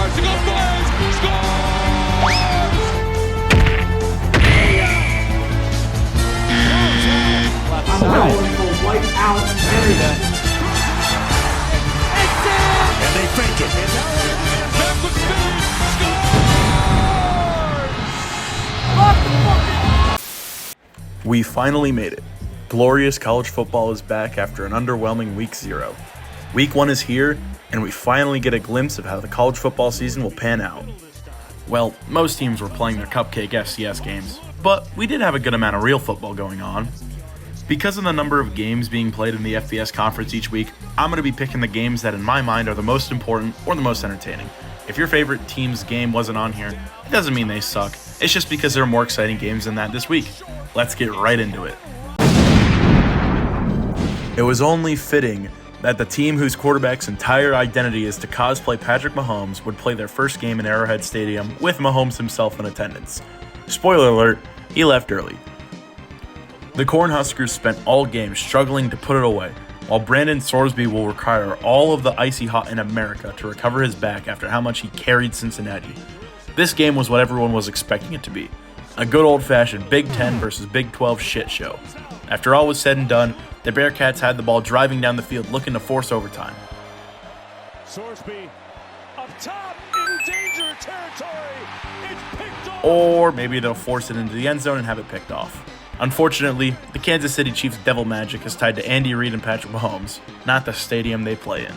Scores! He goes Blaze! Scores! I'm going for white out Merida. And they fake it. Back with speed! Scores! We finally made it. Glorious college football is back after an underwhelming week 0. Week 1 is here, and we finally get a glimpse of how the college football season will pan out. Well, most teams were playing their cupcake FCS games, but we did have a good amount of real football going on. Because of the number of games being played in the FBS conference each week, I'm going to be picking the games that in my mind are the most important or the most entertaining. If your favorite team's game wasn't on here, it doesn't mean they suck. It's just because there are more exciting games than that this week. Let's get right into it. It was only fitting that the team whose quarterback's entire identity is to cosplay Patrick Mahomes would play their first game in Arrowhead Stadium with Mahomes himself in attendance. Spoiler alert, he left early. The Cornhuskers spent all game struggling to put it away, while Brandon Sorsby will require all of the icy hot in America to recover his back after how much he carried Cincinnati. This game was what everyone was expecting it to be. A good old-fashioned Big Ten versus Big 12 shit show. After all was said and done, the Bearcats had the ball driving down the field looking to force overtime. Sorsby up top in danger territory. It's picked off. Or maybe they'll force it into the end zone and have it picked off. Unfortunately, the Kansas City Chiefs' devil magic is tied to Andy Reid and Patrick Mahomes, not the stadium they play in.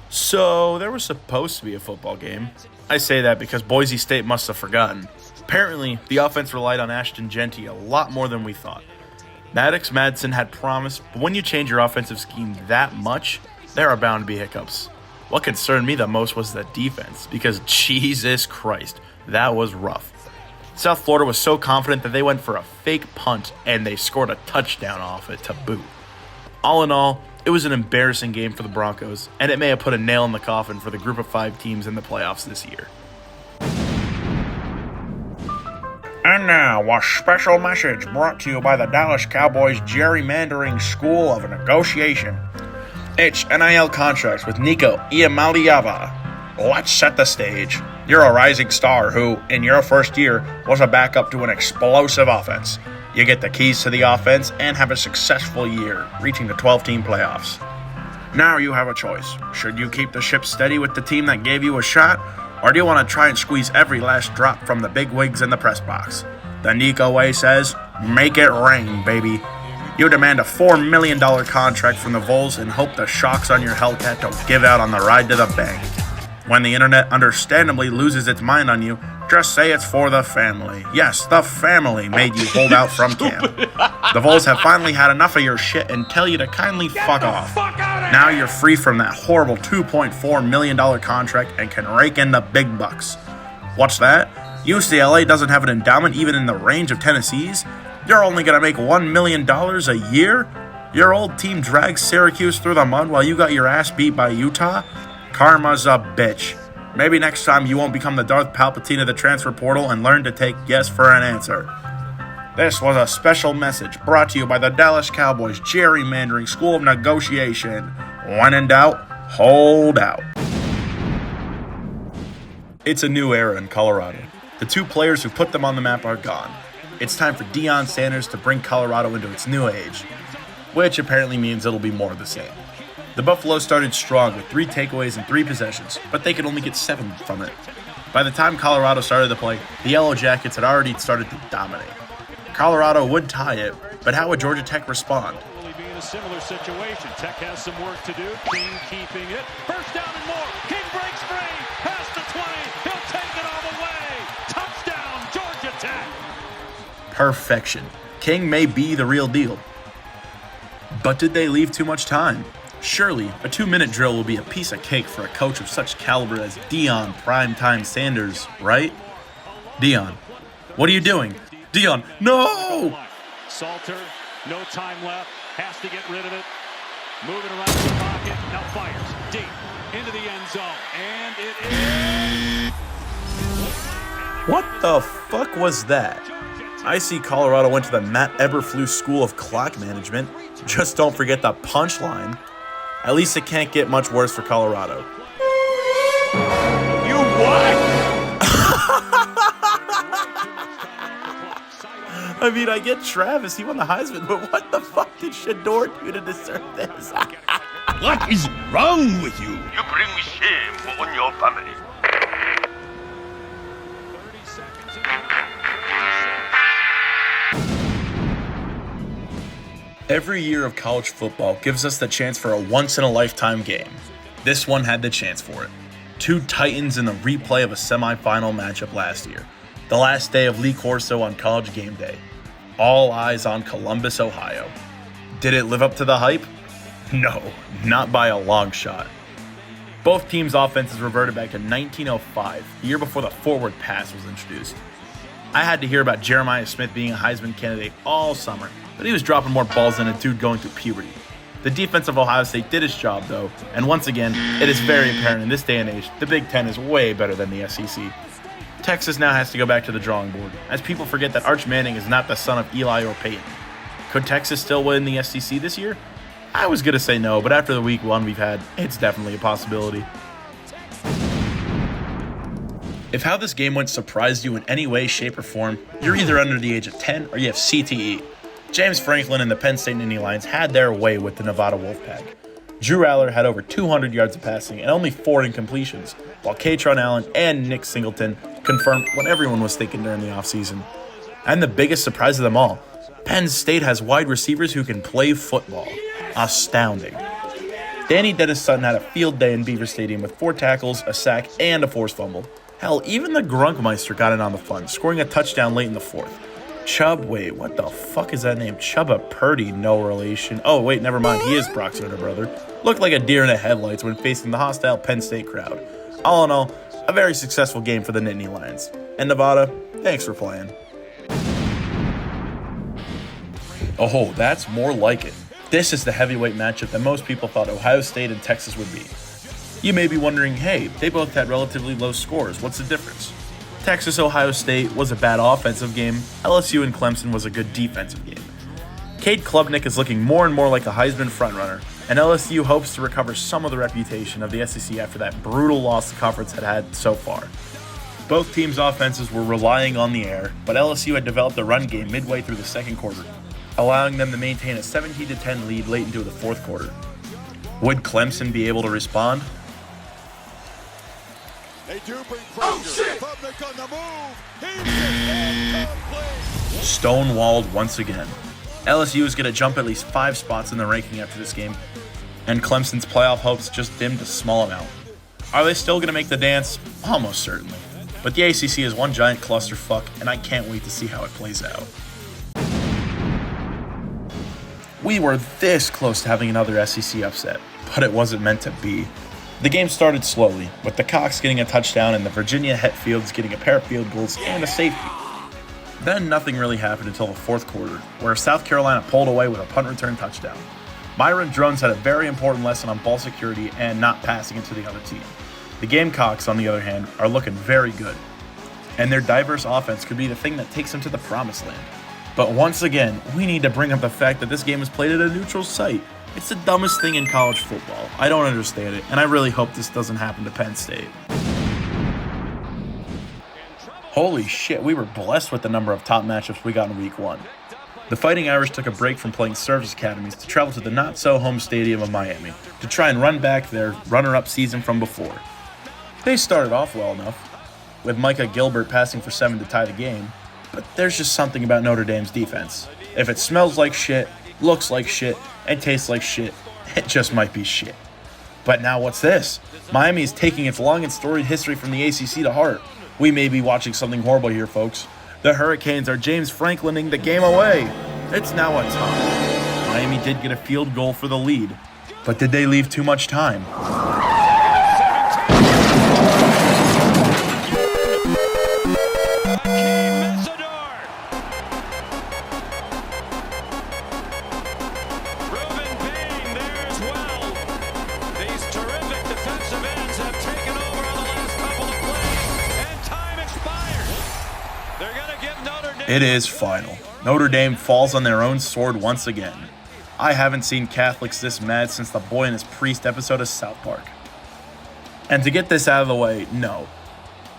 So, there was supposed to be a football game. I say that because Boise State must have forgotten. Apparently, the offense relied on Ashton Jeanty a lot more than we thought. Maddox Madsen had promised, but when you change your offensive scheme that much, there are bound to be hiccups. What concerned me the most was the defense, because Jesus Christ, that was rough. South Florida was so confident that they went for a fake punt and they scored a touchdown off it to boot. All in all, it was an embarrassing game for the Broncos, and it may have put a nail in the coffin for the group of 5 teams in the playoffs this year. And now, a special message brought to you by the Dallas Cowboys Gerrymandering School of Negotiation. It's NIL contracts with Nico Iamaleava. Let's set the stage. You're a rising star who, in your first year, was a backup to an explosive offense. You get the keys to the offense and have a successful year, reaching the 12-team playoffs. Now you have a choice. Should you keep the ship steady with the team that gave you a shot, or do you want to try and squeeze every last drop from the big wigs in the press box? The Nico way says, make it rain, baby. You demand a $4 million contract from the Vols and hope the shocks on your Hellcat don't give out on the ride to the bank. When the internet understandably loses its mind on you, just say it's for the family. Yes, the family made you hold out from camp. The Vols have finally had enough of your shit and tell you to kindly fuck off. Now you're free from that horrible $2.4 million contract and can rake in the big bucks. What's that? UCLA doesn't have an endowment even in the range of Tennessee's? You're only going to make $1 million a year? Your old team drags Syracuse through the mud while you got your ass beat by Utah? Karma's a bitch. Maybe next time you won't become the Darth Palpatine of the transfer portal and learn to take yes for an answer. This was a special message brought to you by the Dallas Cowboys Gerrymandering School of Negotiation. When in doubt, hold out. It's a new era in Colorado. The 2 players who put them on the map are gone. It's time for Deion Sanders to bring Colorado into its new age, which apparently means it'll be more of the same. The Buffalo started strong with 3 takeaways and 3 possessions, but they could only get 7 from it. By the time Colorado started to play, the Yellow Jackets had already started to dominate. Colorado would tie it, but how would Georgia Tech respond? Be in a similar situation. Tech has some work to do. King keeping it. First down and more. King breaks free. Past the 20. He'll take it all the way. Touchdown, Georgia Tech. Perfection. King may be the real deal. But did they leave too much time? Surely, a 2-minute drill will be a piece of cake for a coach of such caliber as Deion Primetime Sanders, right? Deion, what are you doing? Deion, no! Salter, no time left. Has to get rid of it. Moving around the pocket. Now fires deep into the end zone. And it is... What the fuck was that? I see Colorado went to the Matt Eberflus School of Clock Management. Just don't forget the punchline. At least it can't get much worse for Colorado. You what? I mean, I get Travis, he won the Heisman, but what the fuck did Shador do to deserve this? What is wrong with you? You bring me shame on your family. Every year of college football gives us the chance for a once-in-a-lifetime game. This one had the chance for it. Two Titans in the replay of a semifinal matchup last year. The last day of Lee Corso on College Game Day. All eyes on Columbus, Ohio. Did it live up to the hype? No, not by a long shot. Both teams' offenses reverted back to 1905, the year before the forward pass was introduced. I had to hear about Jeremiah Smith being a Heisman candidate all summer, but he was dropping more balls than a dude going through puberty. The defense of Ohio State did its job, though, and once again, it is very apparent in this day and age, the Big Ten is way better than the SEC. Texas now has to go back to the drawing board, as people forget that Arch Manning is not the son of Eli or Peyton. Could Texas still win the SEC this year? I was going to say no, but after the week one we've had, it's definitely a possibility. If how this game went surprised you in any way, shape, or form, you're either under the age of 10 or you have CTE. James Franklin and the Penn State Nittany Lions had their way with the Nevada Wolfpack. Drew Aller had over 200 yards of passing and only 4 incompletions, while Katron Allen and Nick Singleton confirmed what everyone was thinking during the offseason. And the biggest surprise of them all, Penn State has wide receivers who can play football. Astounding. Danny Dennis Sutton had a field day in Beaver Stadium with 4 tackles, a sack, and a forced fumble. Hell, even the Grunkmeister got in on the fun, scoring a touchdown late in the 4th. Wait, what the fuck is that name? Chubba Purdy, no relation. Oh, wait, never mind, he is Brock's younger brother. Looked like a deer in the headlights when facing the hostile Penn State crowd. All in all, a very successful game for the Nittany Lions. And Nevada, thanks for playing. Oh, that's more like it. This is the heavyweight matchup that most people thought Ohio State and Texas would be. You may be wondering, hey, they both had relatively low scores, what's the difference? Texas-Ohio State was a bad offensive game, LSU and Clemson was a good defensive game. Cade Klubnik is looking more and more like a Heisman frontrunner, and LSU hopes to recover some of the reputation of the SEC after that brutal loss the conference had so far. Both teams' offenses were relying on the air, but LSU had developed a run game midway through the second quarter, allowing them to maintain a 17-10 lead late into the fourth quarter. Would Clemson be able to respond? They do bring pressure. Public on the move. He's incomplete. Stonewalled once again. LSU is going to jump at least 5 spots in the ranking after this game, and Clemson's playoff hopes just dimmed a small amount. Are they still going to make the dance? Almost certainly. But the ACC is one giant clusterfuck, and I can't wait to see how it plays out. We were this close to having another SEC upset, but it wasn't meant to be. The game started slowly, with the Cox getting a touchdown and the Virginia Hetfields getting a pair of field goals and a safety. Then nothing really happened until the fourth quarter, where South Carolina pulled away with a punt return touchdown. Myron Drones had a very important lesson on ball security and not passing it to the other team. The Gamecocks, on the other hand, are looking very good, and their diverse offense could be the thing that takes them to the promised land. But once again, we need to bring up the fact that this game is played at a neutral site. It's the dumbest thing in college football. I don't understand it, and I really hope this doesn't happen to Penn State. Holy shit, we were blessed with the number of top matchups we got in week 1. The Fighting Irish took a break from playing service academies to travel to the not-so-home stadium of Miami to try and run back their runner-up season from before. They started off well enough, with Micah Gilbert passing for 7 to tie the game, but there's just something about Notre Dame's defense. If it smells like shit, looks like shit, and tastes like shit, it just might be shit. But now what's this? Miami is taking its long and storied history from the ACC to heart. We may be watching something horrible here, folks. The Hurricanes are James Franklining the game away. It's now a tie. Miami did get a field goal for the lead, but did they leave too much time? It is final. Notre Dame falls on their own sword once again. I haven't seen Catholics this mad since the Boy and His Priest episode of South Park. And to get this out of the way, no.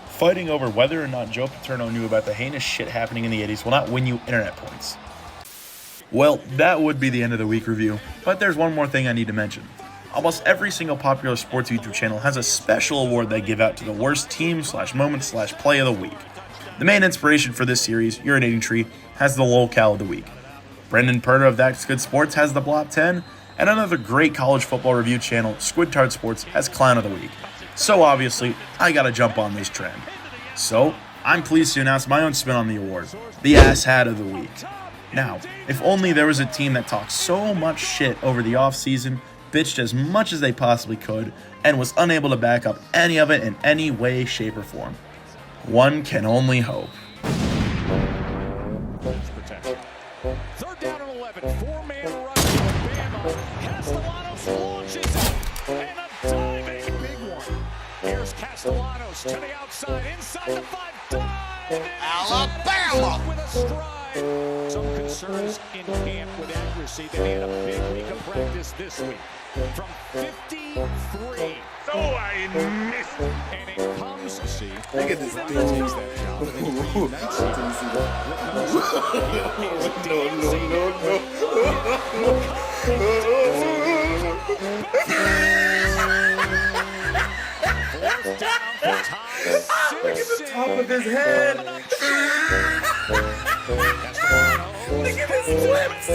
Fighting over whether or not Joe Paterno knew about the heinous shit happening in the 80s will not win you internet points. Well, that would be the end of the week review, but there's one more thing I need to mention. Almost every single popular sports YouTube channel has a special award they give out to the worst team/moment/play of the week. The main inspiration for this series, Urinating Tree, has the lolcow of the week. Brendan Purder of That's Good Sports has the Blop 10, and another great college football review channel, Squidtard Sports, has Clown of the Week. So obviously, I gotta jump on this trend. So, I'm pleased to announce my own spin on the award, the Ass Hat of the Week. Now, if only there was a team that talked so much shit over the offseason, bitched as much as they possibly could, and was unable to back up any of it in any way, shape, or form. One can only hope. Third down and 11, four-man rush from Bama. Castellanos launches it, and a diving big one. Here's Castellanos to the outside, inside the 5, dive! Alabama! With a stride. Some concerns in camp with accuracy. They had a big week of practice this week. From 53. So I missed. And it comes to see. Look at this dude. Look at the top of his head. Look at his lips.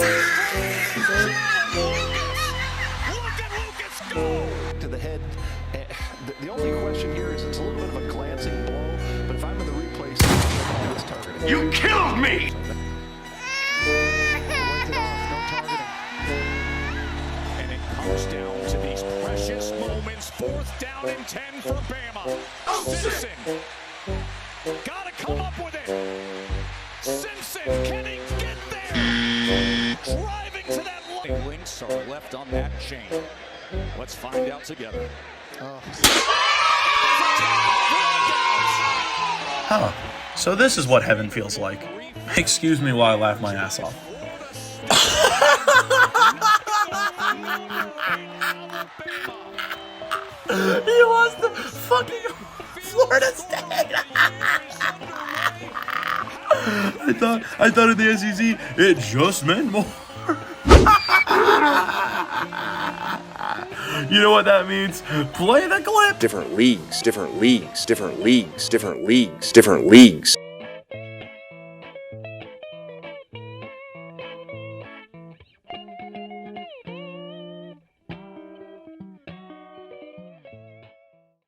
Look at Lucas go! To the head. The only question here is it's a little bit of a glancing blow, but if I'm in the replay, it's targeting. You killed me! Wiped it off, no targeting. And it comes down to these precious moments. 4th down and 10 for Bama. Simpson. Gotta come up with it. Simpson, can he get there? Driving to that line. Links are left on that chain. Let's find out together. Huh. So this is what heaven feels like. Excuse me while I laugh my ass off. He lost the fucking Florida State. I thought in the SEC it just meant more. You know what that means? Play the clip. Different leagues, different leagues, different leagues, different leagues, different leagues.